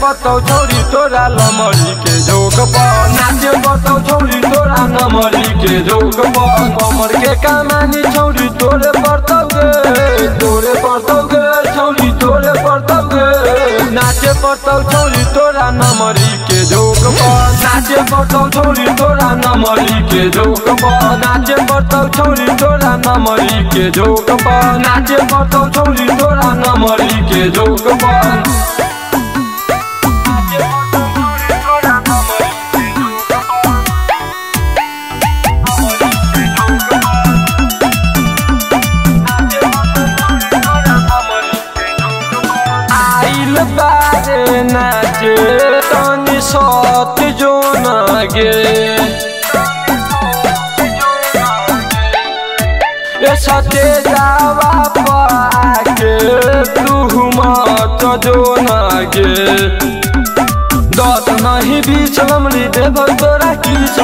पतौ छोरी तोरा लमरी के झोक पर नाचे पतौ छोरी तोरा नमरी के झोक पर कमर के कमानी छोरी तोरे पड़तौ गे छोरी तोरे पड़तौ गे नाचे पतौ छोरी तोरा नमरी के झोक पर नाचे पतौ छोरी तोरा नमरी के झोक पर नाचे पतौ छोरी तोरा नमरी के झोक पर नाचे पतौ छोरी तोरा नमरी के झोक पर बारे नाचे तनी सत जो नगे सते जावा पाके तू मत जो नगे दस नहीं बीच लमरी देव तोरा किस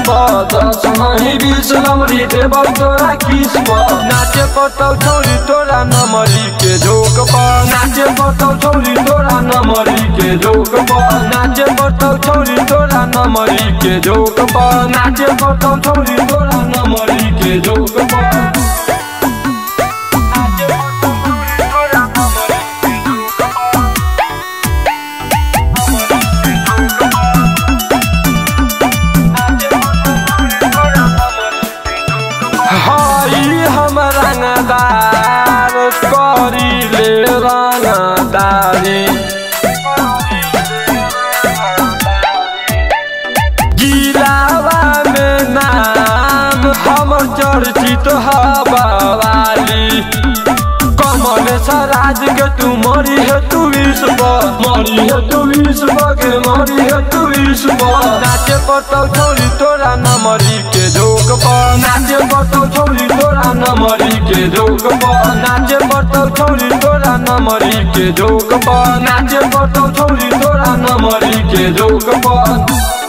दस नहीं बीच लमरी देव तोरा किस नाचे पतौ छोरी तोरा नमरी के झोक पर नाचे पतौ छोरी तोरा नमरी के झोक पर नाचे पतौ छोरी तोरा नमरी के झोक पर नाचे पतौ छोरी तोरा नमरी के झोक पर रंगदार करी ले रंगदारी जिलावा में नाम हमर चर्चित हवाली कमल सराज के तू मरी है तू विश्व मरी है तू विश्व के मरी है तू विश्व नाचे पतौ छोरी तोरा नमरी के झोक पर नाचे पतौ छोरी तोरा नमरी के झोक पर नाचे पतौ छोरी तोरा नमरी के झोक पर नाचे पतौ छोरी तोरा नमरी के झोक पर